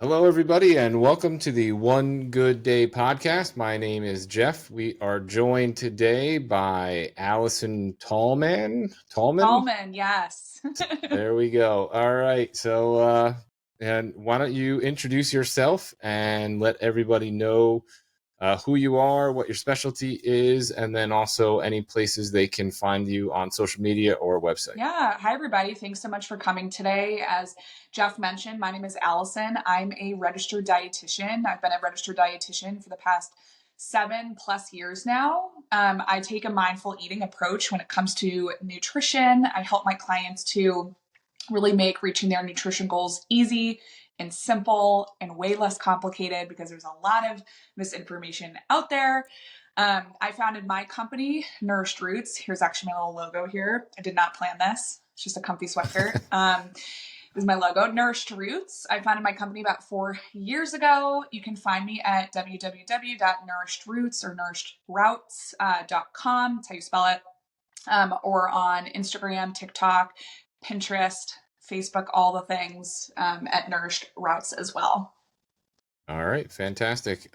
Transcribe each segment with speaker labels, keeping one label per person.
Speaker 1: Hello, everybody, and welcome to the One Good Day podcast. My name is Jeff. We are joined today by Allison Tallman. Tallman?
Speaker 2: Tallman, yes.
Speaker 1: There we go. All right. And why don't you introduce yourself and let everybody know who you are, what your specialty is, and then also any places they can find you on social media or website.
Speaker 2: Yeah. Hi, everybody. Thanks so much for coming today. As Jeff mentioned, my name is Allison. I'm a registered dietitian. I've been a registered dietitian for the past 7+ years now. I take a mindful eating approach when it comes to nutrition. I help my clients to really make reaching their nutrition goals easy and simple and way less complicated because there's a lot of misinformation out there. I founded my company, Nourished Roots. Here's actually my little logo here. I did not plan this. It's just a comfy sweatshirt. This is my logo, Nourished Roots. I founded my company about 4 years ago. You can find me at www.nourishedroots or nourishedroutes.com. That's how you spell it. Or on Instagram, TikTok, Pinterest, Facebook, all the things at Nourished Routes as well.
Speaker 1: All right. Fantastic.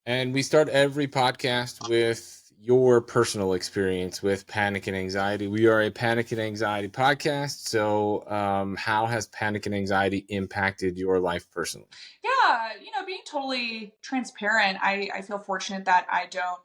Speaker 1: And we start every podcast with your personal experience with panic and anxiety. We are a panic and anxiety podcast. So how has panic and anxiety impacted your life personally?
Speaker 2: Yeah, being totally transparent, I feel fortunate that I don't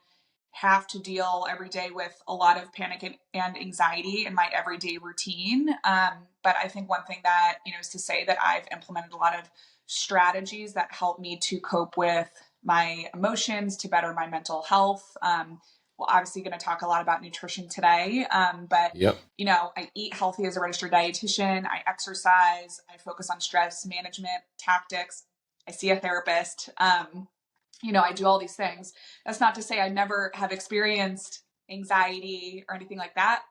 Speaker 2: have to deal every day with a lot of panic and anxiety in my everyday routine. But I think one thing that, is to say that I've implemented a lot of strategies that help me to cope with my emotions, to better my mental health. We're obviously going to talk a lot about nutrition today. But
Speaker 1: Yep.
Speaker 2: I eat healthy as a registered dietitian. I exercise. I focus on stress management tactics. I see a therapist. I do all these things. That's not to say I never have experienced anxiety or anything like that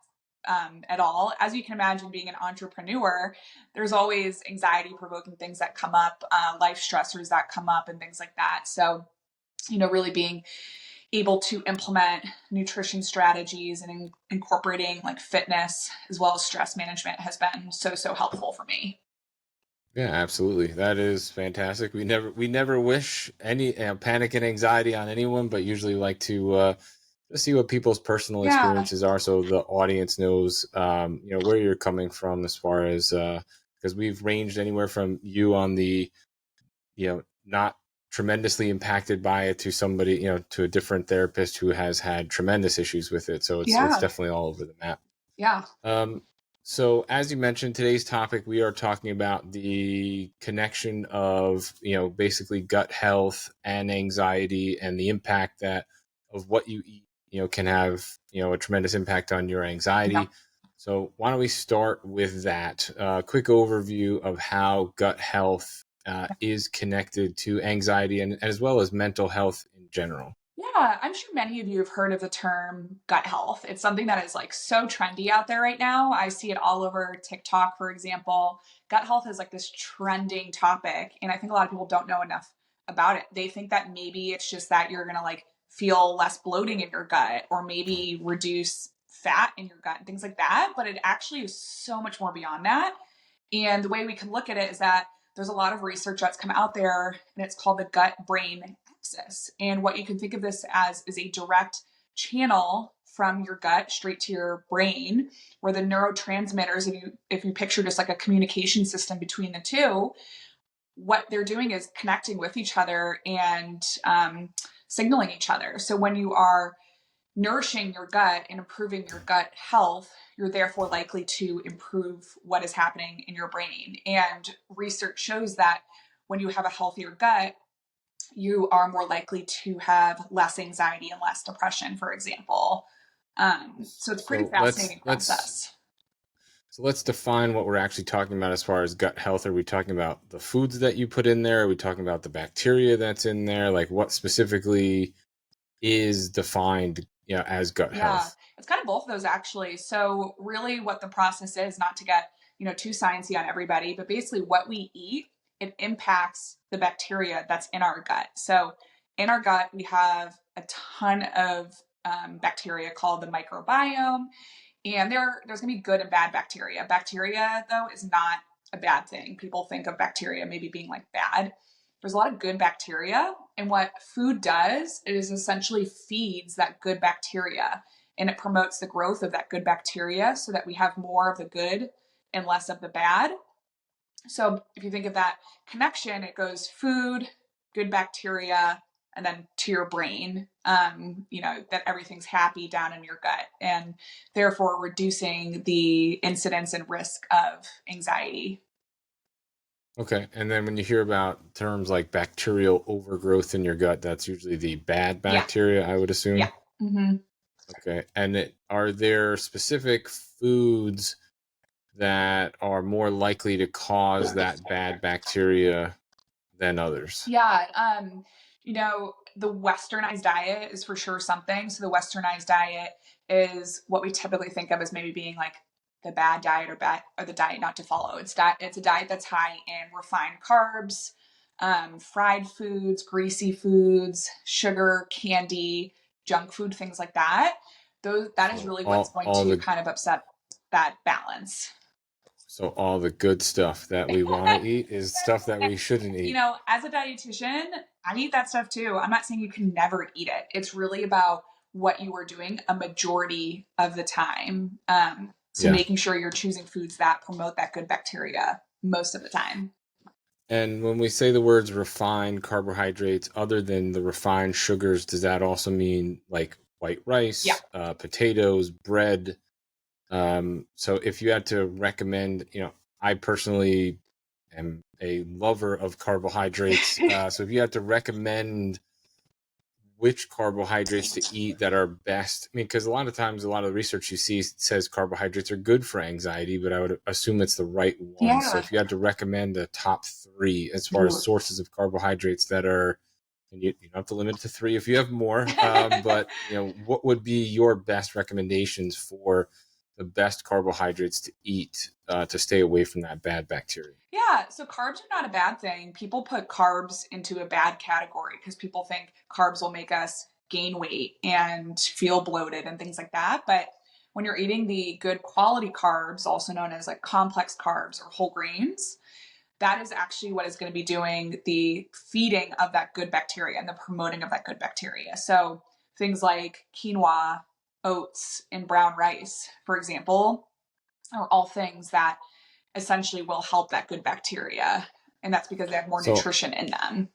Speaker 2: at all. As you can imagine, being an entrepreneur, there's always anxiety provoking things that come up, life stressors that come up, and things like that. So, really being able to implement nutrition strategies and incorporating like fitness as well as stress management has been so helpful for me.
Speaker 1: Yeah, absolutely. That is fantastic. We never wish any panic and anxiety on anyone, but usually like to just see what people's personal
Speaker 2: Yeah.
Speaker 1: experiences are, so the audience knows, where you're coming from as far as because we've ranged anywhere from you on the, not tremendously impacted by it to somebody, to a different therapist who has had tremendous issues with it. So it's
Speaker 2: Yeah.
Speaker 1: definitely all over the map.
Speaker 2: Yeah.
Speaker 1: So as you mentioned, today's topic, we are talking about the connection of, basically gut health and anxiety and the impact that of what you eat, can have, a tremendous impact on your anxiety.
Speaker 2: Yeah.
Speaker 1: So why don't we start with that quick overview of how gut health is connected to anxiety and as well as mental health in general.
Speaker 2: Yeah, I'm sure many of you have heard of the term gut health. It's something that is like so trendy out there right now. I see it all over TikTok, for example. Gut health is like this trending topic, and I think a lot of people don't know enough about it. They think that maybe it's just that you're going to like feel less bloating in your gut or maybe reduce fat in your gut and things like that, but it actually is so much more beyond that. And the way we can look at it is that there's a lot of research that's come out there, and it's called the gut brain axis. And what you can think of this as is a direct channel from your gut straight to your brain, where the neurotransmitters, if you picture just like a communication system between the two, what they're doing is connecting with each other and signaling each other. So when you are nourishing your gut and improving your gut health, you're therefore likely to improve what is happening in your brain. And research shows that when you have a healthier gut, you are more likely to have less anxiety and less depression, for example. So it's a pretty
Speaker 1: So
Speaker 2: fascinating
Speaker 1: let's
Speaker 2: process.
Speaker 1: So let's define what we're actually talking about as far as gut health. Are we talking about the foods that you put in there? Are we talking about the bacteria that's in there? Like what specifically is defined, as gut
Speaker 2: Yeah,
Speaker 1: health?
Speaker 2: it's kind of both of those actually. So really what the process is, not to get, too sciencey on everybody, but basically what we eat, it impacts the bacteria that's in our gut. So in our gut, we have a ton of bacteria called the microbiome, and there's going to be good and bad bacteria. Bacteria, though, is not a bad thing. People think of bacteria maybe being like bad. There's a lot of good bacteria, and what food does is essentially feeds that good bacteria, and it promotes the growth of that good bacteria so that we have more of the good and less of the bad. So if you think of that connection, it goes food, good bacteria, and then to your brain, that everything's happy down in your gut, and therefore reducing the incidence and risk of anxiety.
Speaker 1: Okay. And then when you hear about terms like bacterial overgrowth in your gut, that's usually the bad bacteria, I would assume.
Speaker 2: Yeah. Mm-hmm.
Speaker 1: Okay. And are there specific foods that are more likely to cause that bad bacteria than others?
Speaker 2: Yeah. The westernized diet is for sure something. So the westernized diet is what we typically think of as maybe being like the bad diet or the diet not to follow. It's a diet that's high in refined carbs, fried foods, greasy foods, sugar, candy, junk food, things like that. That is really what's going to kind of upset that balance.
Speaker 1: So all the good stuff that we want to eat is stuff that we shouldn't eat.
Speaker 2: As a dietitian, I eat that stuff too. I'm not saying you can never eat it. It's really about what you are doing a majority of the time. Making sure you're choosing foods that promote that good bacteria most of the time.
Speaker 1: And when we say the words refined carbohydrates, other than the refined sugars, does that also mean like white rice, potatoes, bread? So if you had to recommend, I personally am a lover of carbohydrates. So if you had to recommend which carbohydrates to eat that are best, because a lot of times, a lot of the research you see says carbohydrates are good for anxiety, but I would assume it's the right one. Yeah. So if you had to recommend a top 3 as far as sources of carbohydrates that are, and you don't have to limit it to 3 if you have more, but what would be your best recommendations for the best carbohydrates to eat to stay away from that bad bacteria?
Speaker 2: Yeah, so carbs are not a bad thing. People put carbs into a bad category because people think carbs will make us gain weight and feel bloated and things like that. But when you're eating the good quality carbs, also known as like complex carbs or whole grains, that is actually what is going to be doing the feeding of that good bacteria and the promoting of that good bacteria. So things like quinoa, oats, and brown rice, for example, are all things that essentially will help that good bacteria. And that's because they have more nutrition in them.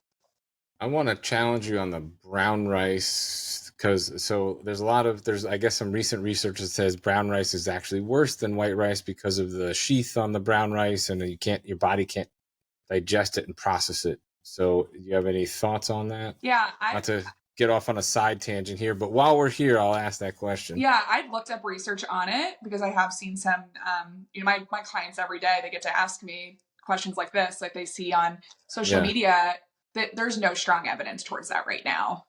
Speaker 1: I want to challenge you on the brown rice, because there's I guess some recent research that says brown rice is actually worse than white rice because of the sheath on the brown rice, and your body can't digest it and process it. So do you have any thoughts on that?
Speaker 2: Yeah.
Speaker 1: Not to get off on a side tangent here, but while we're here, I'll ask that question.
Speaker 2: Yeah, I looked up research on it because I have seen some, my clients every day, they get to ask me questions like this, like they see on social media, that there's no strong evidence towards that right now.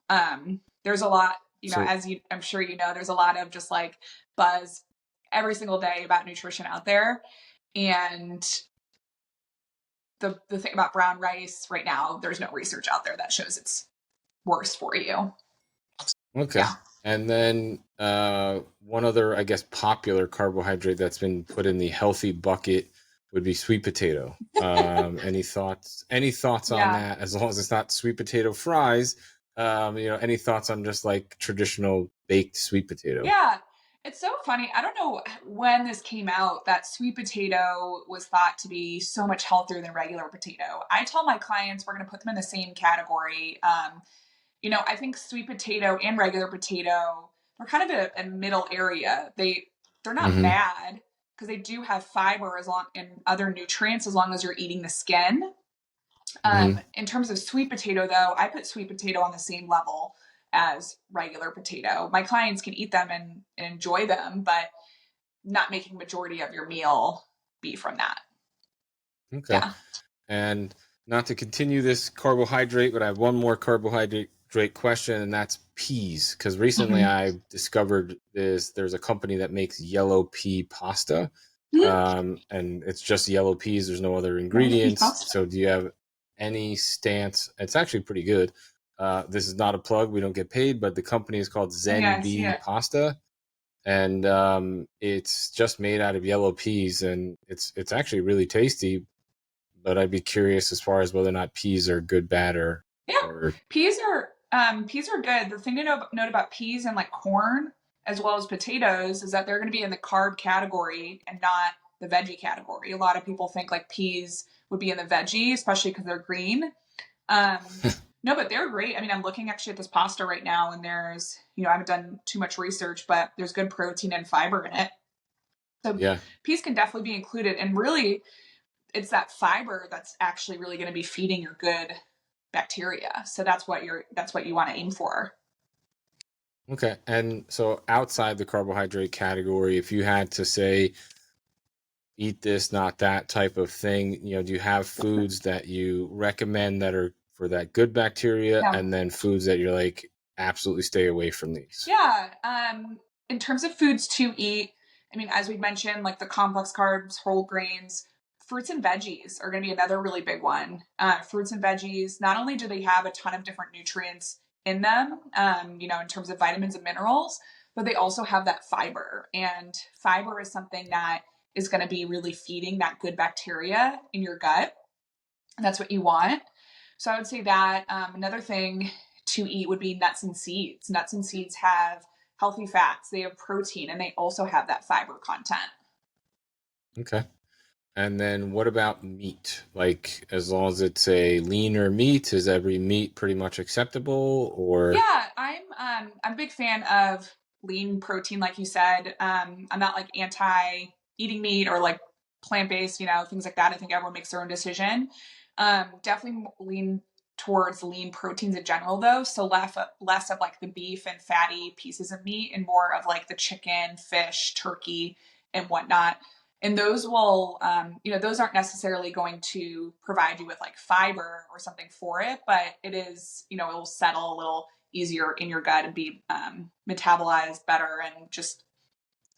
Speaker 2: There's a lot, I'm sure there's a lot of just like buzz every single day about nutrition out there. And the thing about brown rice right now, there's no research out there that shows it's worse for you.
Speaker 1: Okay. Yeah. And then one other, I guess, popular carbohydrate that's been put in the healthy bucket would be sweet potato. Any thoughts on that? As long as it's not sweet potato fries, any thoughts on just like traditional baked sweet potato?
Speaker 2: Yeah. It's so funny. I don't know when this came out that sweet potato was thought to be so much healthier than regular potato. I tell my clients we're going to put them in the same category. I think sweet potato and regular potato, they're kind of a middle area. They're not bad because they do have fiber and other nutrients as long as you're eating the skin. In terms of sweet potato, though, I put sweet potato on the same level as regular potato. My clients can eat them and enjoy them, but not making majority of your meal be from that.
Speaker 1: Okay. Yeah. And not to continue this carbohydrate, but I have one more carbohydrate question, and that's peas. Because recently I discovered there's a company that makes yellow pea pasta, and it's just yellow peas. There's no other ingredients. So do you have any stance? It's actually pretty good. This is not a plug. We don't get paid, but the company is called Zen Bee Pasta. And it's just made out of yellow peas, and it's actually really tasty. but I'd be curious as far as whether or not peas are good, bad,
Speaker 2: Yeah,
Speaker 1: or
Speaker 2: peas are good. The thing to note about peas and like corn as well as potatoes is that they're going to be in the carb category and not the veggie category. A lot of people think like peas would be in the veggie, especially because they're green. No, but they're great. I mean, I'm looking actually at this pasta right now, and there's, I haven't done too much research, but there's good protein and fiber in it. So
Speaker 1: yeah.
Speaker 2: peas can definitely be included. And really, it's that fiber that's actually really going to be feeding your good bacteria. So that's what you want to aim for.
Speaker 1: Okay. And so outside the carbohydrate category, if you had to say eat this, not that type of thing, do you have foods that you recommend that are for that good bacteria,
Speaker 2: Yeah.
Speaker 1: and then foods that you're like, absolutely stay away from these?
Speaker 2: Yeah. In terms of foods to eat, I mean, as we mentioned, like the complex carbs, whole grains, fruits and veggies are going to be another really big one. Fruits and veggies, not only do they have a ton of different nutrients in them, in terms of vitamins and minerals, but they also have that fiber. And fiber is something that is going to be really feeding that good bacteria in your gut. And that's what you want. So I would say that another thing to eat would be nuts and seeds. Nuts and seeds have healthy fats, they have protein, and they also have that fiber content.
Speaker 1: Okay. And then what about meat? Like, as long as it's a leaner meat, is every meat pretty much acceptable, or?
Speaker 2: Yeah, I'm a big fan of lean protein, like you said. I'm not like anti eating meat or like plant based, things like that. I think everyone makes their own decision. Definitely lean towards lean proteins in general, though. So less of like the beef and fatty pieces of meat, and more of like the chicken, fish, turkey, and whatnot. And those will, those aren't necessarily going to provide you with like fiber or something for it, but it is, it will settle a little easier in your gut and be metabolized better and just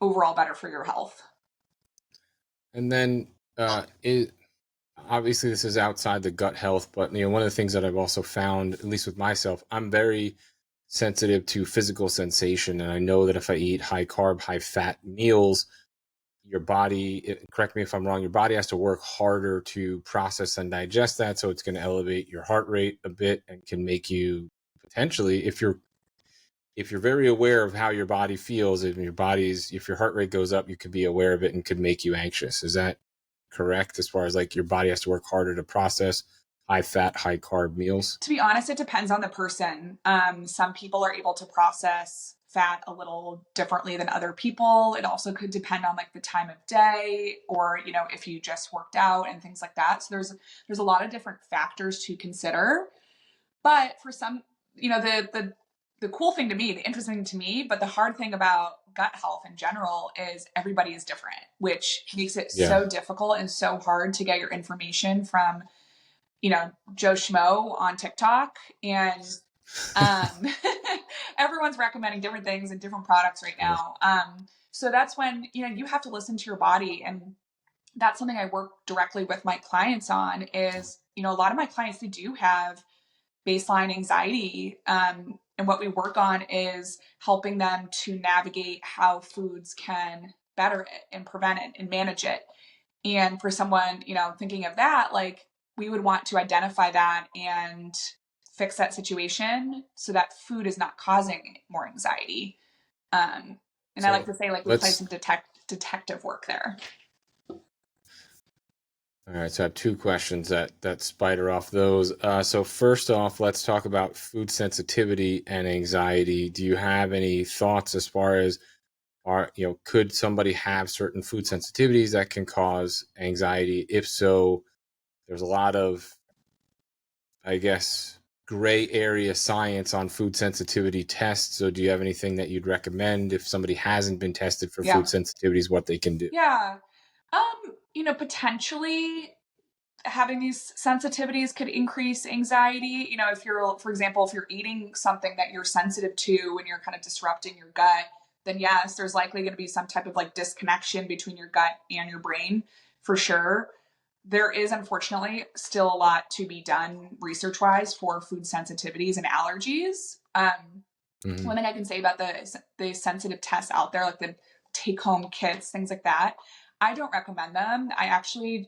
Speaker 2: overall better for your health.
Speaker 1: And then it obviously this is outside the gut health, but one of the things that I've also found, at least with myself, I'm very sensitive to physical sensation, and I know that if I eat high carb, high fat meals, your body, correct me if I'm wrong, your body has to work harder to process and digest that, so it's going to elevate your heart rate a bit and can make you potentially, if you're very aware of how your body feels, if your heart rate goes up, you could be aware of it and could make you anxious. Is that correct, as far as like your body has to work harder to process high fat, high carb meals?
Speaker 2: To be honest, it depends on the person. Some people are able to process fat a little differently than other people. It also could depend on like the time of day, or if you just worked out and things like that. So there's a lot of different factors to consider. But for some, the cool thing to me, the interesting thing to me, but the hard thing about gut health in general is everybody is different, which makes it
Speaker 1: Yeah.
Speaker 2: so difficult and so hard to get your information from, Joe Schmo on TikTok. And um, everyone's recommending different things and different products right
Speaker 1: Yeah.
Speaker 2: now. So that's when, you have to listen to your body. And that's something I work directly with my clients on is, a lot of my clients, they do have baseline anxiety. And what we work on is helping them to navigate how foods can better it and prevent it and manage it. And for someone, thinking of that, like we would want to identify that and fix that situation so that food is not causing more anxiety. And I like
Speaker 1: So
Speaker 2: to say, like, we play
Speaker 1: let's
Speaker 2: some detective work there.
Speaker 1: All right, so I have two questions that spider off those. So first off, let's talk about food sensitivity and anxiety. Do you have any thoughts as far as could somebody have certain food sensitivities that can cause anxiety? If so, there's a lot of, I guess, gray area science on food sensitivity tests. So do you have anything that you'd recommend if somebody hasn't been tested for food
Speaker 2: Yeah.
Speaker 1: sensitivities, what they can do?
Speaker 2: Yeah. Potentially having these sensitivities could increase anxiety. If you're, for example, if you're eating something that you're sensitive to and you're kind of disrupting your gut, then yes, there's likely going to be some type of like disconnection between your gut and your brain for sure. There is unfortunately still a lot to be done research wise for food sensitivities and allergies.
Speaker 1: Mm-hmm.
Speaker 2: One thing I can say about the sensitive tests out there, like the take home kits, things like that, I don't recommend them. I actually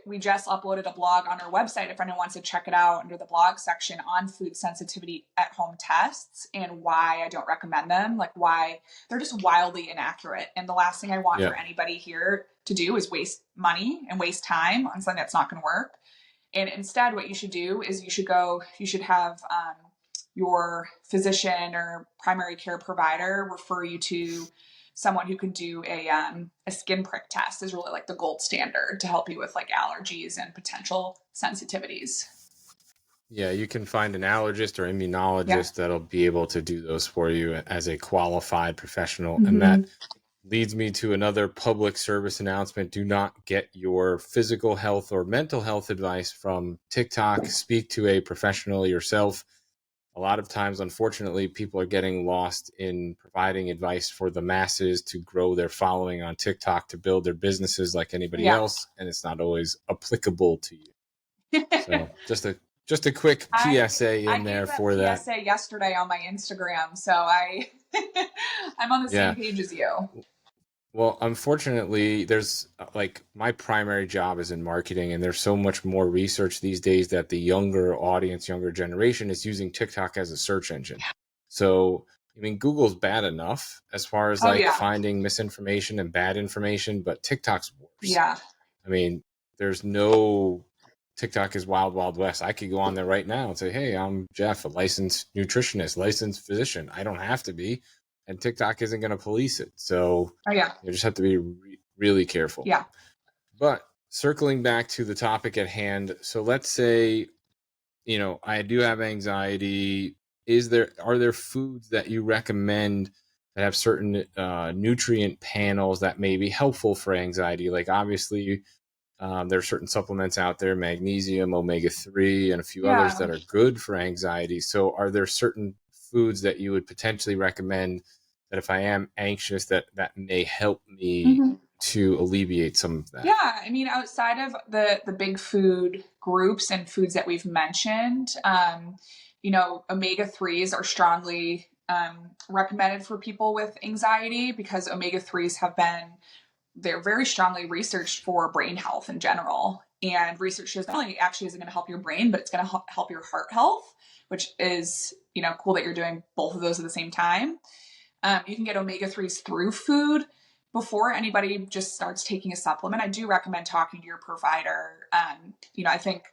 Speaker 2: we just uploaded a blog on our website if anyone wants to check it out under the blog section on food sensitivity at home tests and why I don't recommend them, like why they're just wildly inaccurate. And the last thing I want for anybody here to do is waste money and waste time on something that's not going to work. And instead, what you should do is you should have your physician or primary care provider refer you to someone who can do a skin prick test is really like the gold standard to help you with like allergies and potential sensitivities.
Speaker 1: Yeah, you can find an allergist or immunologist that'll be able to do those for you as a qualified professional. Mm-hmm. And that leads me to another public service announcement. Do not get your physical health or mental health advice from TikTok. Speak to a professional yourself. A lot of times, unfortunately, people are getting lost in providing advice for the masses to grow their following on TikTok to build their businesses like anybody else, and it's not always applicable to you. So just a quick PSA in there for that.
Speaker 2: PSA yesterday on my Instagram, so I'm on the same page as you.
Speaker 1: Well, unfortunately, there's like my primary job is in marketing, and there's so much more research these days that the younger audience, younger generation is using TikTok as a search engine. So, I mean, Google's bad enough as far as finding misinformation and bad information, but TikTok's worse.
Speaker 2: Yeah.
Speaker 1: I mean, there's no TikTok is wild, wild west. I could go on there right now and say, hey, I'm Jeff, a licensed nutritionist, licensed physician. I don't have to be. And TikTok isn't going to police it. So you just have to be really careful.
Speaker 2: Yeah.
Speaker 1: But circling back to the topic at hand. So let's say, I do have anxiety. Are there foods that you recommend that have certain nutrient panels that may be helpful for anxiety? Like obviously there are certain supplements out there, magnesium, omega-3, and a few others that are good for anxiety. So are there certain foods that you would potentially recommend that if I am anxious that may help me to alleviate some of that?
Speaker 2: Yeah, I mean, outside of the big food groups and foods that we've mentioned, omega-3s are strongly recommended for people with anxiety because omega-3s they're very strongly researched for brain health in general. And research shows not only actually isn't going to help your brain, but it's going to help your heart health, which is, cool that you're doing both of those at the same time. You can get omega-3s through food. Before anybody just starts taking a supplement, I do recommend talking to your provider. I think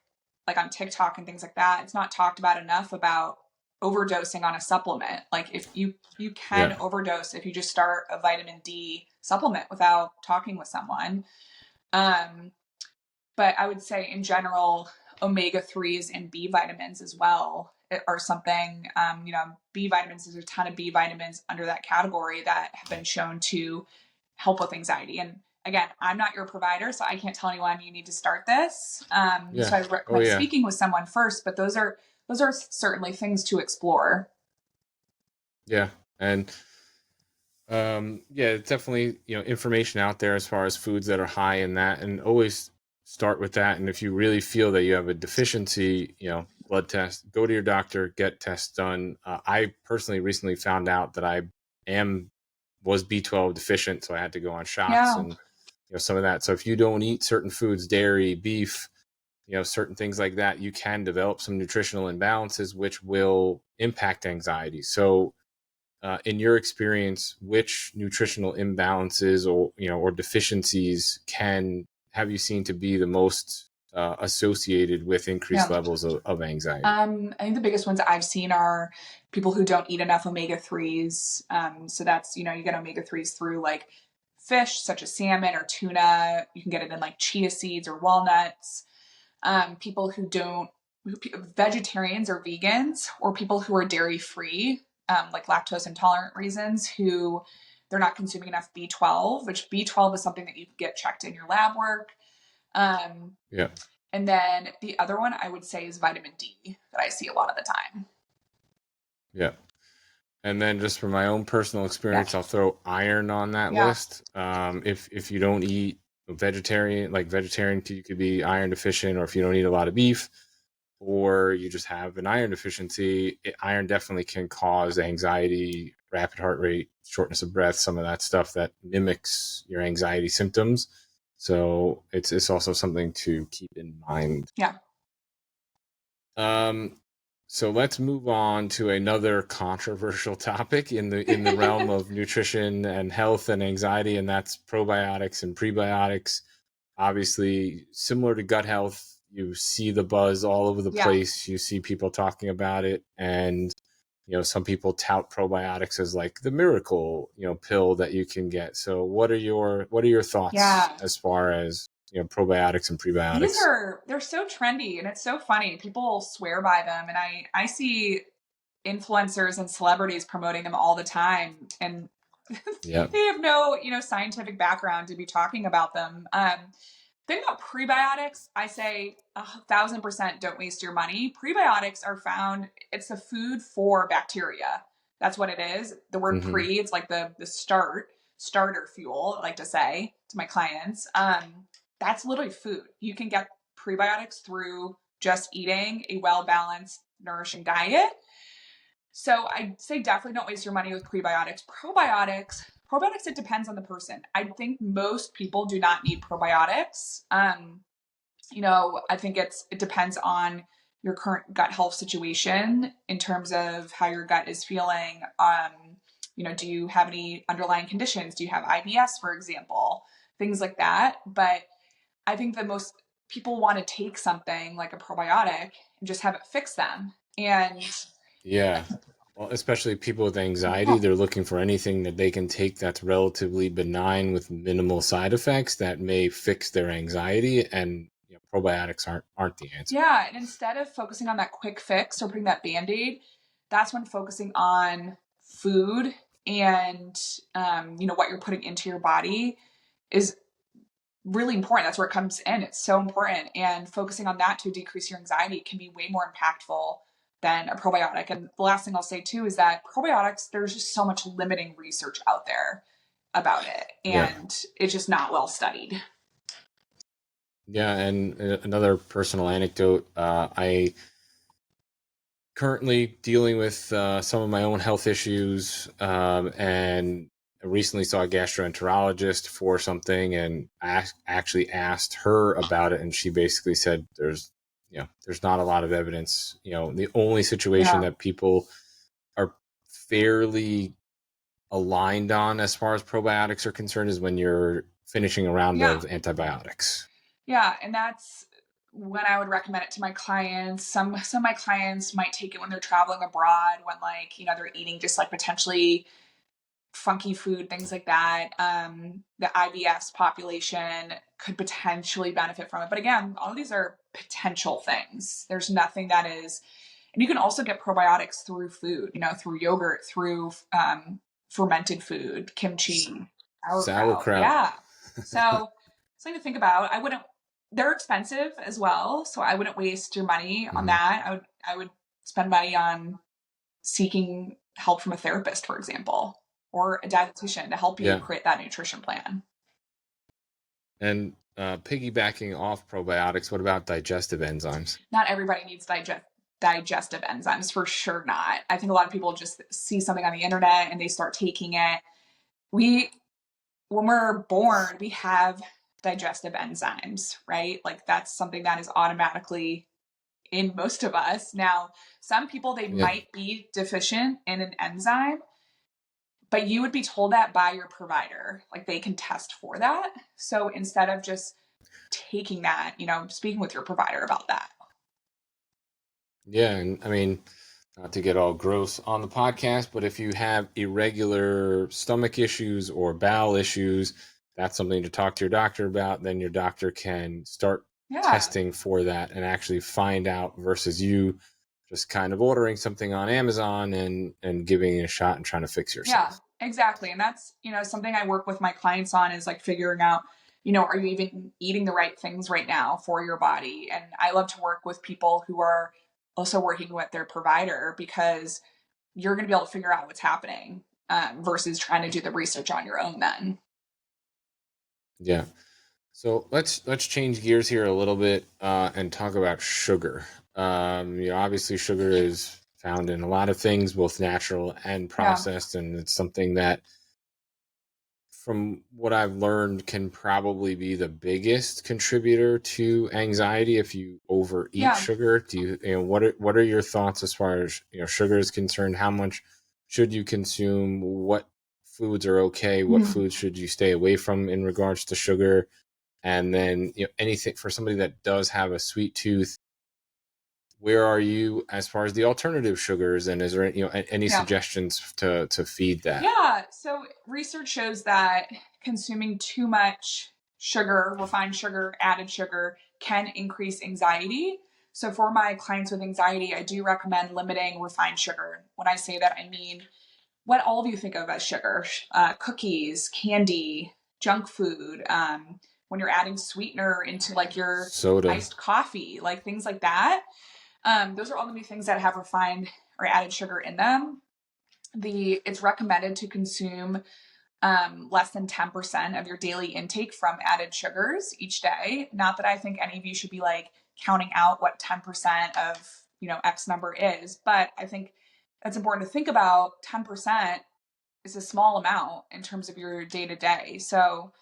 Speaker 2: like on TikTok and things like that, it's not talked about enough about overdosing on a supplement. Like if you can overdose if you just start a vitamin D supplement without talking with someone. But I would say in general, omega-3s and B vitamins as well are something, B vitamins, there's a ton of B vitamins under that category that have been shown to help with anxiety. And again, I'm not your provider, so I can't tell anyone you need to start this. So I recommend speaking with someone first, but those are certainly things to explore.
Speaker 1: Yeah. And it's definitely, information out there as far as foods that are high in that, and always start with that. And if you really feel that you have a deficiency, blood test, go to your doctor, get tests done. I personally recently found out that I was B12 deficient, so I had to go on shots and some of that. So if you don't eat certain foods, dairy, beef, certain things like that, you can develop some nutritional imbalances which will impact anxiety. So in your experience, which nutritional imbalances or deficiencies have you seen to be the most associated with increased levels of anxiety?
Speaker 2: I think the biggest ones I've seen are people who don't eat enough omega-3s. So that's, you get omega-3s through like fish, such as salmon or tuna. You can get it in like chia seeds or walnuts. People vegetarians or vegans, or people who are dairy-free, like lactose intolerant reasons, who they're not consuming enough B12, which B12 is something that you can get checked in your lab work. And then the other one I would say is vitamin D that I see a lot of the time.
Speaker 1: Yeah. And then just from my own personal experience, I'll throw iron on that list. If you don't eat vegetarian, you could be iron deficient, or if you don't eat a lot of beef, or you just have an iron deficiency, iron definitely can cause anxiety, rapid heart rate, shortness of breath, some of that stuff that mimics your anxiety symptoms. So it's also something to keep in mind.
Speaker 2: Yeah.
Speaker 1: So let's move on to another controversial topic in the realm of nutrition and health and anxiety, and that's probiotics and prebiotics. Obviously, similar to gut health, you see the buzz all over the place. You see people talking about it, and some people tout probiotics as like the miracle pill that you can get. So what are your thoughts as far as probiotics and prebiotics?
Speaker 2: They're so trendy, and it's so funny. People swear by them, and I see influencers and celebrities promoting them all the time, and they have no scientific background to be talking about them. Thing about prebiotics, I say 1,000% don't waste your money. Prebiotics are found, it's a food for bacteria. That's what it is. The word pre, it's like the starter fuel, I like to say to my clients. That's literally food. You can get prebiotics through just eating a well-balanced, nourishing diet. So I'd say definitely don't waste your money with prebiotics. Probiotics, it depends on the person. I think most people do not need probiotics. I think it depends on your current gut health situation in terms of how your gut is feeling. Do you have any underlying conditions? Do you have IBS, for example? Things like that. But I think that most people want to take something like a probiotic and just have it fix them. And
Speaker 1: yeah. Well, especially people with anxiety, they're looking for anything that they can take that's relatively benign with minimal side effects that may fix their anxiety, and probiotics aren't the answer.
Speaker 2: Yeah, and instead of focusing on that quick fix or putting that Band-Aid, that's when focusing on food and what you're putting into your body is really important. That's where it comes in. It's so important, and focusing on that to decrease your anxiety can be way more impactful than a probiotic. And the last thing I'll say too is that probiotics, there's just so much limiting research out there about it, and it's just not well studied.
Speaker 1: Yeah, and another personal anecdote, I currently dealing with some of my own health issues, and I recently saw a gastroenterologist for something, and I actually asked her about it, and she basically said there's not a lot of evidence. The only situation that people are fairly aligned on as far as probiotics are concerned is when you're finishing a round of antibiotics.
Speaker 2: Yeah, and that's when I would recommend it to my clients. Some of my clients might take it when they're traveling abroad, when they're eating just like potentially funky food, things like that. The IBS population could potentially benefit from it. But again, all of these are potential things. There's nothing that is, and you can also get probiotics through food, through yogurt, through fermented food, kimchi,
Speaker 1: sauerkraut.
Speaker 2: Yeah. So something to think about. They're expensive as well, so I wouldn't waste your money on that. I would spend money on seeking help from a therapist, for example, or a dietitian to help you create that nutrition plan.
Speaker 1: And piggybacking off probiotics, what about digestive enzymes?
Speaker 2: Not everybody needs digestive enzymes, for sure not. I think a lot of people just see something on the internet and they start taking it. When we're born, we have digestive enzymes, right? Like that's something that is automatically in most of us. Now, some people, they might be deficient in an enzyme, but you would be told that by your provider. Like they can test for that. So instead of just taking that, speaking with your provider about that.
Speaker 1: Yeah, and I mean, not to get all gross on the podcast, but if you have irregular stomach issues or bowel issues, that's something to talk to your doctor about. Then your doctor can start testing for that and actually find out, versus you just kind of ordering something on Amazon and giving it a shot and trying to fix yourself.
Speaker 2: Yeah, exactly. And that's, something I work with my clients on is like figuring out, are you even eating the right things right now for your body? And I love to work with people who are also working with their provider, because you're going to be able to figure out what's happening versus trying to do the research on your own then.
Speaker 1: Yeah. So let's change gears here a little bit and talk about sugar. Obviously sugar is found in a lot of things, both natural and processed, and it's something that from what I've learned, can probably be the biggest contributor to anxiety if you overeat
Speaker 2: Yeah.
Speaker 1: sugar. What are your thoughts as far as sugar is concerned? How much should you consume? What foods are okay? What
Speaker 2: Mhm.
Speaker 1: foods should you stay away from in regards to sugar? And then anything for somebody that does have a sweet tooth, where are you as far as the alternative sugars, and is there any
Speaker 2: Yeah.
Speaker 1: suggestions to feed that?
Speaker 2: Yeah. So research shows that consuming too much sugar, refined sugar, added sugar can increase anxiety. So for my clients with anxiety, I do recommend limiting refined sugar. When I say that, I mean what all of you think of as sugar: cookies, candy, junk food. When you're adding sweetener into like your
Speaker 1: Soda.
Speaker 2: iced coffee, like things like that. Those are all going to be things that have refined or added sugar in them. It's recommended to consume less than 10% of your daily intake from added sugars each day. Not that I think any of you should be like counting out what 10% of X number is, but I think that's important to think about. 10% is a small amount in terms of your day to day. So,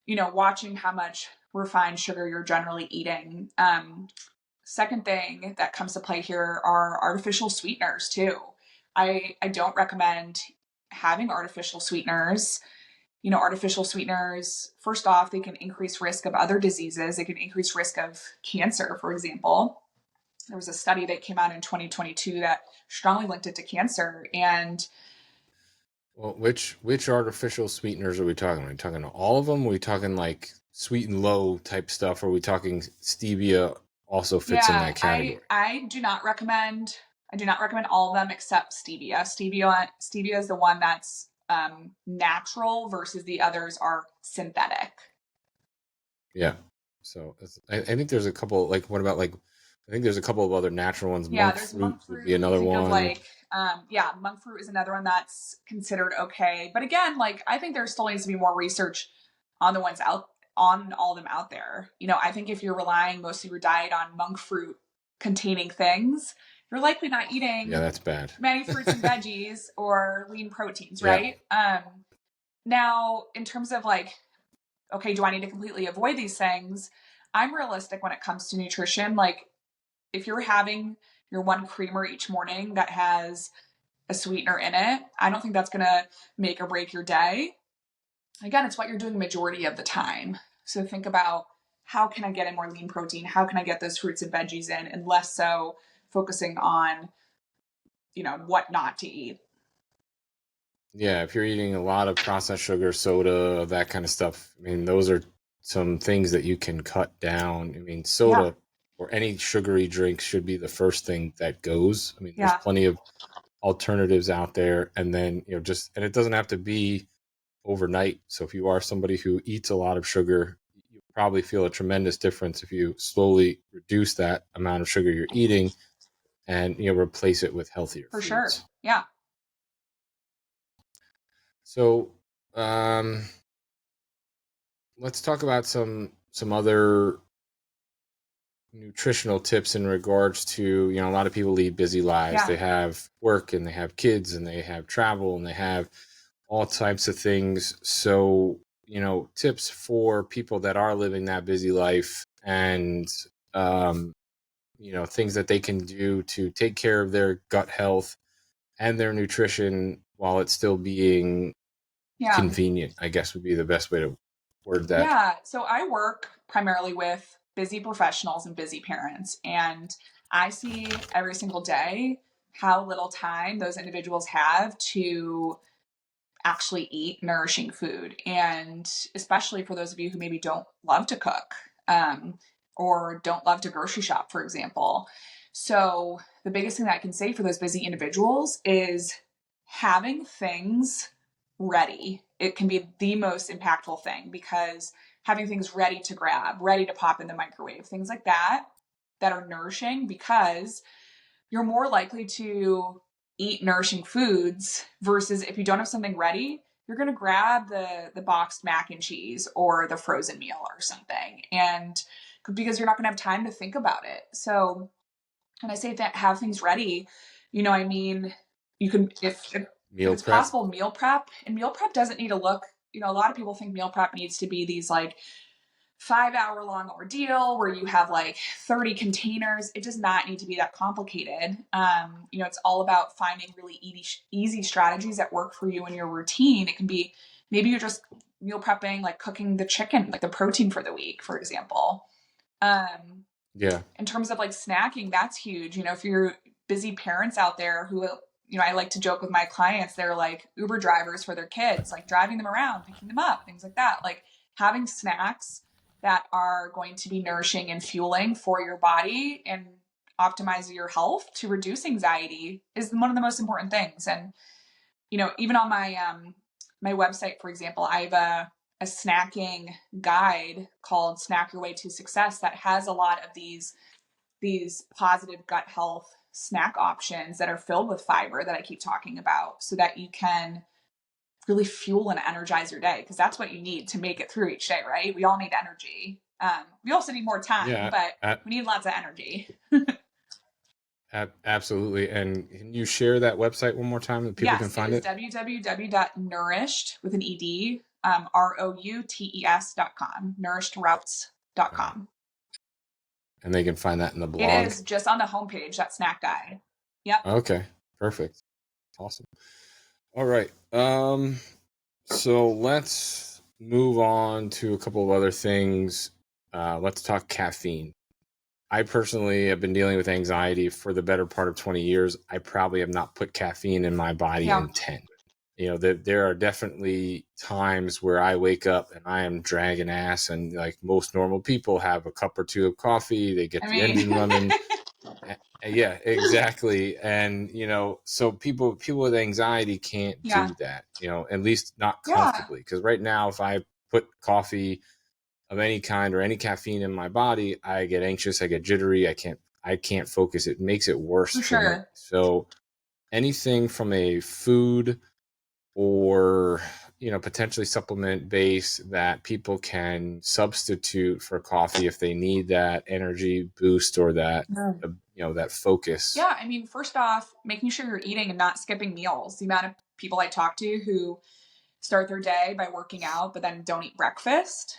Speaker 2: watching how much refined sugar you're generally eating. Second thing that comes to play here are artificial sweeteners too. I don't recommend having artificial sweeteners. Artificial sweeteners, first off, they can increase risk of other diseases. They can increase risk of cancer, for example. There was a study that came out in 2022 that strongly linked it to cancer. And
Speaker 1: Well, which artificial sweeteners are we talking? Are we talking all of them? Are we talking like sweet and low type stuff? Or are we talking stevia also fits in
Speaker 2: yeah,
Speaker 1: that
Speaker 2: I
Speaker 1: category?
Speaker 2: I do not recommend all of them except stevia. Stevia is the one that's natural versus the others are synthetic.
Speaker 1: Yeah. So I think there's a couple, like, what about, like, I think there's a couple of other natural ones.
Speaker 2: Yeah,
Speaker 1: Monk
Speaker 2: there's
Speaker 1: fruit
Speaker 2: monk
Speaker 1: would be
Speaker 2: fruit. You
Speaker 1: another
Speaker 2: think of
Speaker 1: one.
Speaker 2: like, monk fruit is another one that's considered okay. But again, like I think there still needs to be more research on the ones out on all of them out there. I think if you're relying most of your diet on monk fruit containing things, you're likely not
Speaker 1: Yeah,
Speaker 2: eating
Speaker 1: that's bad.
Speaker 2: many fruits and veggies or lean proteins,
Speaker 1: Yeah.
Speaker 2: right? Now, in terms of like, okay, do I need to completely avoid these things? I'm realistic when it comes to nutrition. Like, if you're having your one creamer each morning that has a sweetener in it, I don't think that's going to make or break your day. Again, it's what you're doing the majority of the time. So think about, how can I get in more lean protein? How can I get those fruits and veggies in? And less so focusing on, what not to eat.
Speaker 1: Yeah, if you're eating a lot of processed sugar, soda, that kind of stuff, I mean, those are some things that you can cut down. I mean,
Speaker 2: Yeah.
Speaker 1: soda or any sugary drink should be the first thing that goes. I mean, there's
Speaker 2: Yeah.
Speaker 1: plenty of alternatives out there. And then, and it doesn't have to be overnight. So if you are somebody who eats a lot of sugar, you probably feel a tremendous difference if you slowly reduce that amount of sugar you're eating and replace it with healthier
Speaker 2: For sure.
Speaker 1: foods.
Speaker 2: Yeah.
Speaker 1: So, let's talk about some other nutritional tips in regards to, a lot of people lead busy lives.
Speaker 2: Yeah.
Speaker 1: They have work and they have kids and they have travel and they have all types of things. So, tips for people that are living that busy life, and things that they can do to take care of their gut health and their nutrition while it's still being
Speaker 2: Yeah.
Speaker 1: convenient, I guess would be the best way to word that.
Speaker 2: Yeah. So I work primarily with busy professionals and busy parents, and I see every single day how little time those individuals have to actually eat nourishing food. And especially for those of you who maybe don't love to cook, or don't love to grocery shop, for example. So the biggest thing that I can say for those busy individuals is having things ready. It can be the most impactful thing, because having things ready to grab, ready to pop in the microwave, things like that, that are nourishing, because you're more likely to eat nourishing foods versus if you don't have something ready, you're going to grab the boxed mac and cheese or the frozen meal or something, and because you're not going to have time to think about it. So when I say that, have things ready, I mean, you can, if
Speaker 1: Meal
Speaker 2: it's
Speaker 1: prep.
Speaker 2: possible, meal prep. And meal prep doesn't need to look a lot of people think meal prep needs to be these like 5-hour long ordeal where you have like 30 containers. It does not need to be that complicated. It's all about finding really easy strategies that work for you in your routine. It can be, maybe you're just meal prepping, like cooking the chicken, like the protein for the week, for example.
Speaker 1: Yeah.
Speaker 2: In terms of like snacking, that's huge. If you're busy parents out there who, I like to joke with my clients, they're like Uber drivers for their kids, like driving them around, picking them up, things like that. Like having snacks that are going to be nourishing and fueling for your body and optimize your health to reduce anxiety is one of the most important things. And, even on my website, for example, I have a snacking guide called Snack Your Way to Success that has a lot of these positive gut health snack options that are filled with fiber that I keep talking about, so that you can really fuel and energize your day, because that's what you need to make it through each day, right? We all need energy. We also need more time, but we need lots of energy.
Speaker 1: Absolutely. And can you share that website one more time that people can find it?
Speaker 2: Yes, www.nourished with an ED, ROUTES.com, nourishedroutes.com.
Speaker 1: And they can find that in the blog.
Speaker 2: It is just on the homepage, that snack guide. Yep.
Speaker 1: Okay, perfect. Awesome. All right. So let's move on to a couple of other things. Let's talk caffeine. I personally have been dealing with anxiety for the better part of 20 years. I probably have not put caffeine in my body in 10. There are definitely times where I wake up and I am dragging ass, and like most normal people have a cup or two of coffee, they get the engine running. Yeah, exactly. And, so people with anxiety can't do that, at least not comfortably. Because right now, if I put coffee of any kind or any caffeine in my body, I get anxious, I get jittery, I can't focus. It makes it worse for me. So anything from a food or potentially supplement base that people can substitute for coffee if they need that energy boost or that that focus.
Speaker 2: Yeah, I mean, first off, making sure you're eating and not skipping meals. The amount of people I talk to who start their day by working out but then don't eat breakfast.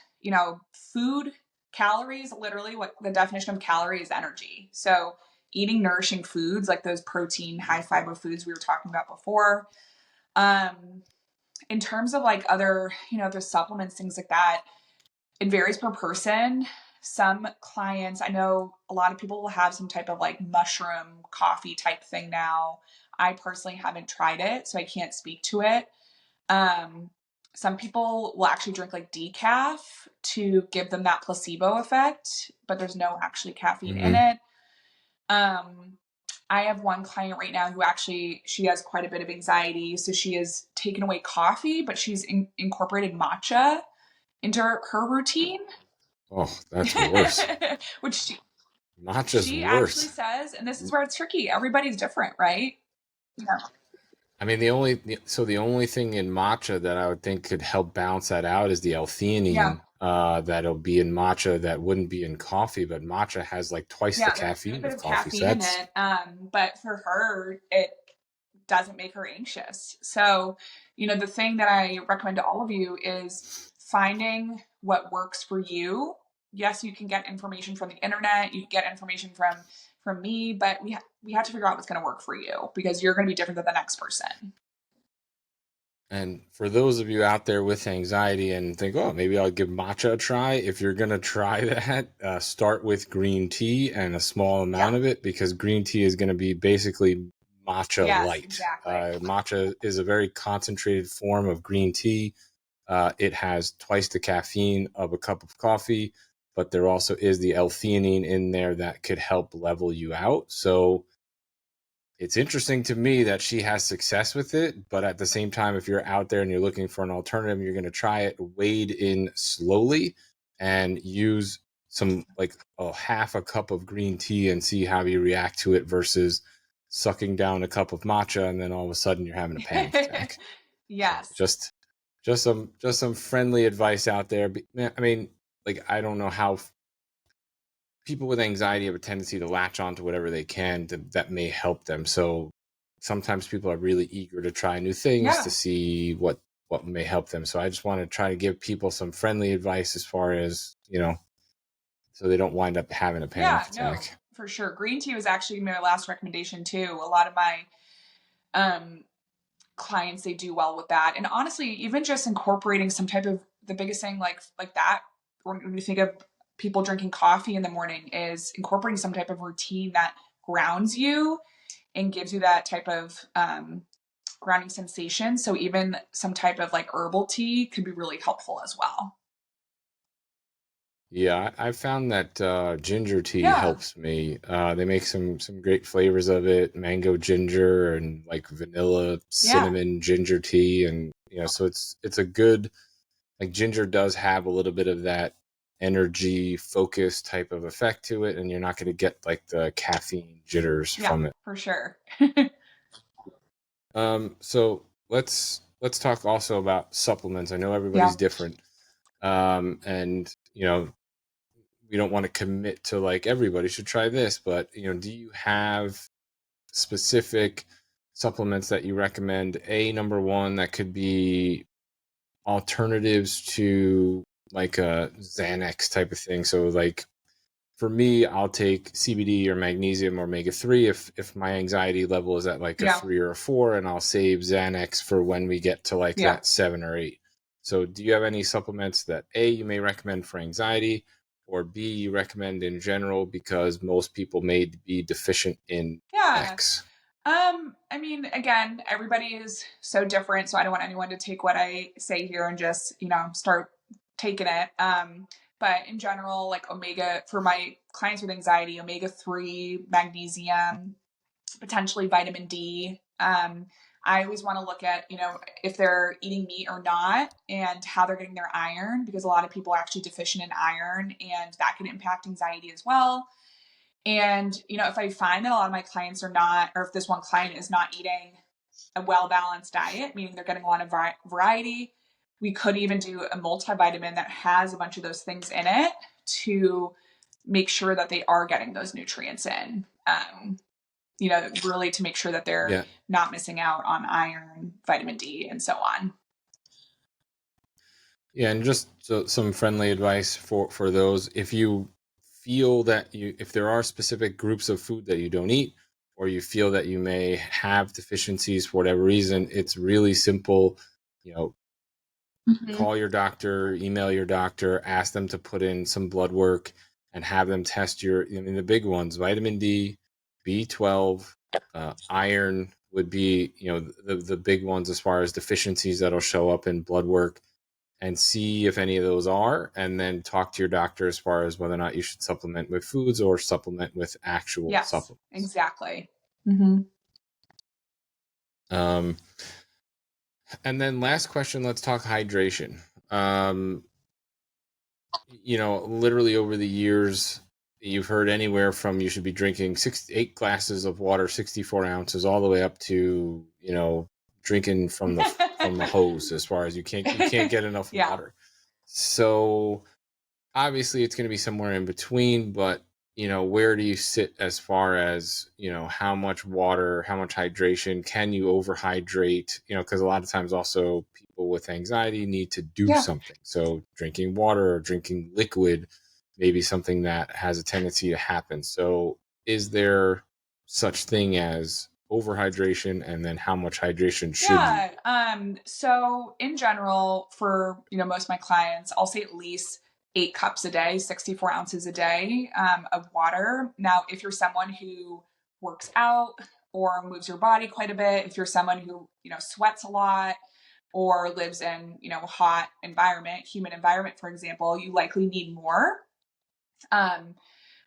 Speaker 2: Food calories, literally what the definition of calorie is, energy. So eating nourishing foods like those protein, high fiber foods we were talking about before. In terms of like other, there's supplements, things like that, it varies per person. Some clients, I know a lot of people will have some type of like mushroom coffee type thing now. I personally haven't tried it, so I can't speak to it. Some people will actually drink like decaf to give them that placebo effect, but there's no actually caffeine in it. I have one client right now who actually, she has quite a bit of anxiety. So she has taken away coffee, but she's incorporated matcha into her routine.
Speaker 1: Oh, that's worse.
Speaker 2: Which
Speaker 1: matcha's
Speaker 2: she
Speaker 1: worse.
Speaker 2: Actually says, and this is where it's tricky, everybody's different, right? Yeah.
Speaker 1: I mean, the only thing in matcha that I would think could help balance that out is the L-theanine that'll be in matcha that wouldn't be in coffee, but matcha has like twice the caffeine of coffee.
Speaker 2: Caffeine in it, but for her, it doesn't make her anxious. So, the thing that I recommend to all of you is finding what works for you. Yes, you can get information from the internet, you can get information from me, but we have to figure out what's going to work for you, because you're going to be different than the next person.
Speaker 1: And for those of you out there with anxiety and think, oh, maybe I'll give matcha a try. If you're going to try that, start with green tea and a small amount of it, because green tea is going to be basically matcha light.
Speaker 2: Exactly.
Speaker 1: Matcha is a very concentrated form of green tea. It has twice the caffeine of a cup of coffee, but there also is the L-theanine in there that could help level you out. So it's interesting to me that she has success with it, but at the same time, if you're out there and you're looking for an alternative, you're going to try it, wade in slowly and use some like half a cup of green tea and see how you react to it versus sucking down a cup of matcha and then all of a sudden you're having a panic attack.
Speaker 2: Yes.
Speaker 1: So just some friendly advice out there. I mean, like, I don't know how people with anxiety have a tendency to latch on to whatever they can that may help them. So sometimes people are really eager to try new things to see what what may help them. So I just want to try to give people some friendly advice as far as, so they don't wind up having a
Speaker 2: Yeah,
Speaker 1: panic
Speaker 2: no,
Speaker 1: attack.
Speaker 2: for sure. Green tea was actually my last recommendation too. A lot of my um, clients, they do well with that. And honestly, even just incorporating some type of, the biggest thing like that, when you think of people drinking coffee in the morning, is incorporating some type of routine that grounds you and gives you that type of grounding sensation. So even some type of like herbal tea could be really helpful as well.
Speaker 1: Yeah, I found that ginger tea
Speaker 2: Yeah.
Speaker 1: helps me. They make some great flavors of it, mango ginger and like vanilla
Speaker 2: Yeah.
Speaker 1: cinnamon ginger tea, and so it's a good, like, ginger does have a little bit of that energy focus type of effect to it, and you're not going to get like the caffeine jitters
Speaker 2: Yeah,
Speaker 1: from it.
Speaker 2: for sure.
Speaker 1: So let's talk also about supplements. I know
Speaker 2: Yeah.
Speaker 1: everybody's different, and we don't want to commit to like everybody should try this, but do you have specific supplements that you recommend? Number one, that could be alternatives to like a Xanax type of thing. So like for me, I'll take CBD or magnesium or omega-3 if my anxiety level is at like a
Speaker 2: Yeah.
Speaker 1: 3 or a 4, and I'll save Xanax for when we get to like
Speaker 2: Yeah.
Speaker 1: that 7 or 8. So do you have any supplements that you may recommend for anxiety, or B, you recommend in general because most people may be deficient in
Speaker 2: Yeah.
Speaker 1: X?
Speaker 2: I mean, again, everybody is so different, so I don't want anyone to take what I say here and just, start taking it. But in general, like omega, for my clients with anxiety, omega-3, magnesium, potentially vitamin D. I always want to look at, if they're eating meat or not and how they're getting their iron, because a lot of people are actually deficient in iron and that can impact anxiety as well. And, if I find that a lot of my clients are not, or if this one client is not eating a well balanced diet, meaning they're getting a lot of variety, we could even do a multivitamin that has a bunch of those things in it to make sure that they are getting those nutrients in. Really to make sure that they're
Speaker 1: Yeah.
Speaker 2: not missing out on iron, vitamin D, and so on.
Speaker 1: Yeah, and just some friendly advice for those. If you feel that if there are specific groups of food that you don't eat, or you feel that you may have deficiencies for whatever reason, it's really simple.
Speaker 2: Mm-hmm.
Speaker 1: Call your doctor, email your doctor, ask them to put in some blood work and have them test the big ones: vitamin D, B12, iron would be, the big ones as far as deficiencies that'll show up in blood work, and see if any of those are, and then talk to your doctor as far as whether or not you should supplement with foods or supplement with actual
Speaker 2: Yes,
Speaker 1: supplements.
Speaker 2: exactly. Mm-hmm.
Speaker 1: Um, and then last question, let's talk hydration. Um, literally over the years, you've heard anywhere from you should be drinking 8 glasses of water, 64 ounces, all the way up to, drinking from the hose, as far as you can't get enough
Speaker 2: Yeah.
Speaker 1: water. So obviously it's going to be somewhere in between, but where do you sit as far as how much water, how much hydration? Can you overhydrate? Because a lot of times also people with anxiety need to do
Speaker 2: Yeah.
Speaker 1: something, so drinking water or drinking liquid may be something that has a tendency to happen. So is there such thing as overhydration, and then how much hydration should you
Speaker 2: Yeah.
Speaker 1: do?
Speaker 2: So in general, for most of my clients, I'll say at least 8 cups a day, 64 ounces a day of water. Now, if you're someone who works out or moves your body quite a bit, if you're someone who, sweats a lot or lives in, hot environment, humid environment, for example, you likely need more. Um,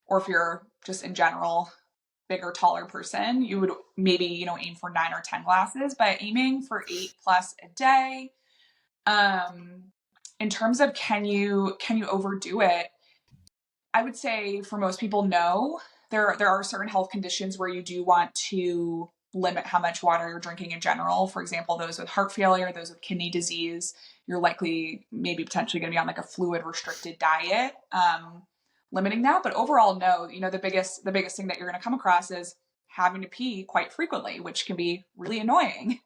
Speaker 2: or if you're just in general bigger, taller person, you would maybe, aim for 9 or 10 glasses, but aiming for 8+ a day. In terms of can you overdo it? I would say for most people, no. There are certain health conditions where you do want to limit how much water you're drinking in general. For example, those with heart failure, those with kidney disease, you're likely maybe potentially going to be on like a fluid restricted diet, limiting that. But overall, no. The biggest thing that you're going to come across is having to pee quite frequently, which can be really annoying.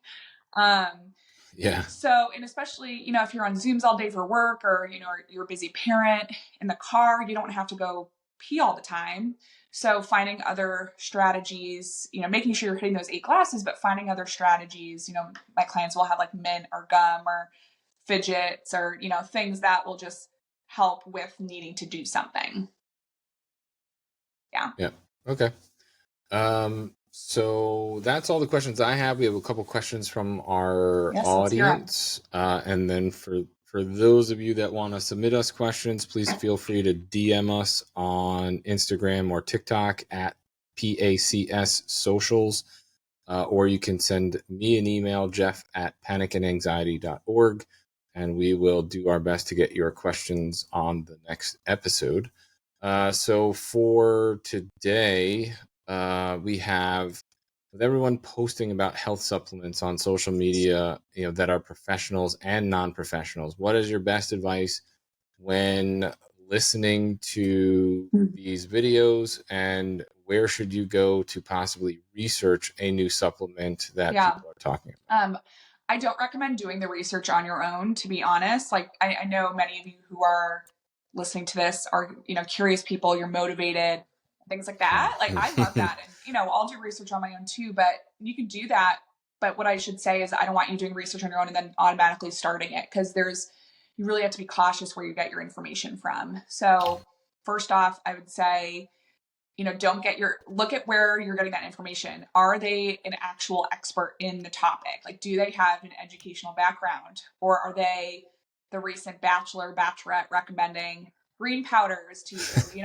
Speaker 2: Um,
Speaker 1: Yeah.
Speaker 2: So, and especially, if you're on Zooms all day for work, or, you're a busy parent in the car, you don't have to go pee all the time. So finding other strategies, making sure you're hitting those 8 glasses, but finding other strategies, my clients will have like mint or gum or fidgets or, things that will just help with needing to do something. Yeah.
Speaker 1: Yeah. Okay. So that's all the questions I have. We have a couple questions from our
Speaker 2: Yes, let's hear 'em.
Speaker 1: audience. And then for those of you that want to submit us questions, please feel free to DM us on Instagram or TikTok at PACS Socials. Or you can send me an email, jeff@panicyandanxiety.org, and we will do our best to get your questions on the next episode. So for today, we have, with everyone posting about health supplements on social media, that are professionals and non-professionals, what is your best advice when listening to these videos, and where should you go to possibly research a new supplement that people are talking about?
Speaker 2: I don't recommend doing the research on your own, to be honest. Like, I know many of you who are listening to this are, curious people, you're motivated, things like that. Like, I love that. And, I'll do research on my own too, but you can do that. But what I should say is I don't want you doing research on your own and then automatically starting it, because you really have to be cautious where you get your information from. So first off, I would say, look at where you're getting that information. Are they an actual expert in the topic? Like, do they have an educational background, or are they the recent bachelorette recommending green powders to you?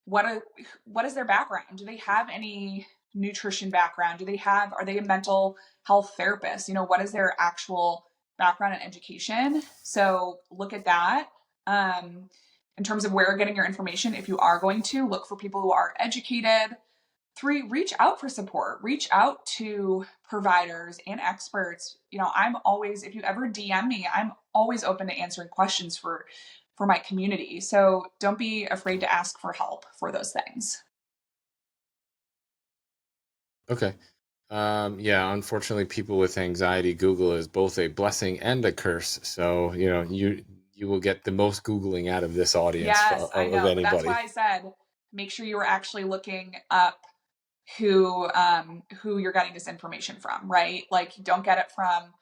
Speaker 2: What is their background? Do they have any nutrition background? Are they a mental health therapist? What is their actual background and education? So look at that. In terms of where you're getting your information, if you are going to look for people who are educated. 3, reach out for support. Reach out to providers and experts. I'm always, if you ever DM me, I'm always open to answering questions for my community. So don't be afraid to ask for help for those things.
Speaker 1: Okay. Yeah, unfortunately, people with anxiety, Google is both a blessing and a curse. So, you will get the most Googling out of this audience
Speaker 2: Yes, I know.
Speaker 1: of
Speaker 2: But that's
Speaker 1: anybody.
Speaker 2: why I said, make sure you are actually looking up who you're getting this information from, right? Like, don't get it from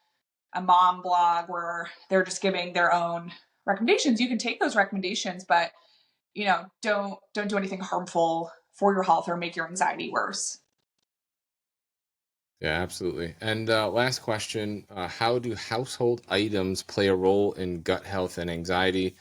Speaker 2: a mom blog where they're just giving their own recommendations. You can take those recommendations, but don't do anything harmful for your health or make your anxiety worse.
Speaker 1: Yeah, absolutely. And last question, how do household items play a role in gut health and anxiety?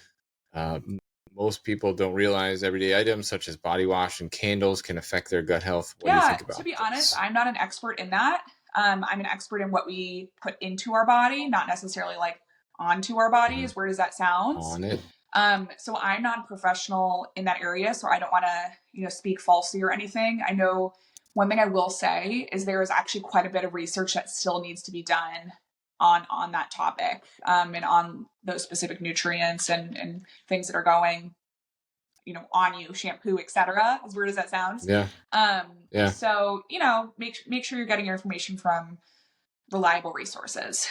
Speaker 1: Most people don't realize everyday items such as body wash and candles can affect their gut health. What do you think about
Speaker 2: To be
Speaker 1: this?
Speaker 2: honest, I'm not an expert in that. I'm an expert in what we put into our body, not necessarily like onto our bodies. Where does that sound?
Speaker 1: On it.
Speaker 2: So I'm not a professional in that area, so I don't want to, speak falsely or anything. I know one thing I will say is there is actually quite a bit of research that still needs to be done on that topic, and on those specific nutrients and things that are going, on you, shampoo, etc. As weird as that sounds.
Speaker 1: Yeah. Yeah.
Speaker 2: So, make sure you're getting your information from reliable resources.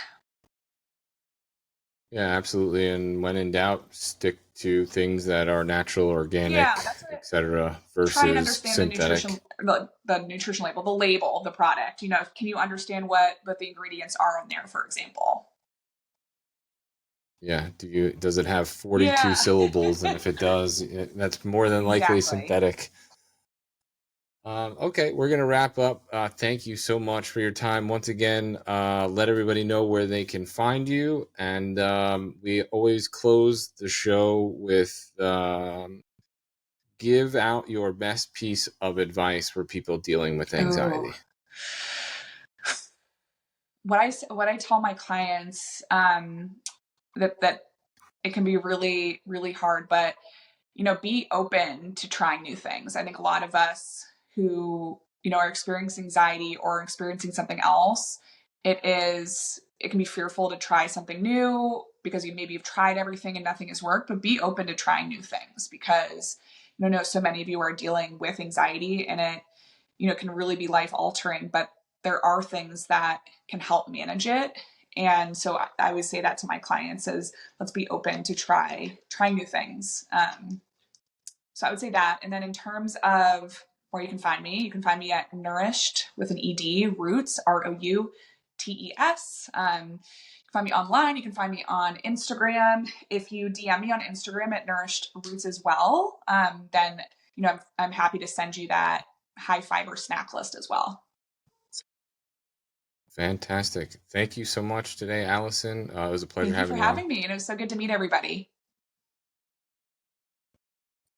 Speaker 1: Yeah, absolutely. And when in doubt, stick to things that are natural, organic, etc. versus
Speaker 2: try and understand
Speaker 1: synthetic.
Speaker 2: the nutrition label, the label of the product. Can you understand what the ingredients are in there, for example?
Speaker 1: Yeah. Does it have 42 syllables? And if it does, that's more than likely synthetic. Okay, we're going to wrap up. Thank you so much for your time. Once again, let everybody know where they can find you. And we always close the show with give out your best piece of advice for people dealing with anxiety.
Speaker 2: What I tell my clients, that it can be really, really hard, but be open to trying new things. I think a lot of us who, are experiencing anxiety or experiencing something else, it can be fearful to try something new because maybe you've tried everything and nothing has worked, but be open to trying new things, because I know so many of you are dealing with anxiety, and it, can really be life altering, but there are things that can help manage it. And so I always say that to my clients is let's be open to try new things. So I would say that. And then in terms of where you can find me at Nourished with an ED, Roots, ROUTES. You can find me online. You can find me on Instagram. If you DM me on Instagram at Nourished Roots as well, then I'm happy to send you that high fiber snack list as well.
Speaker 1: Fantastic. Thank you so much today, Allison. It was a pleasure
Speaker 2: Thank you for
Speaker 1: having you on.
Speaker 2: having me, and it was so good to meet everybody.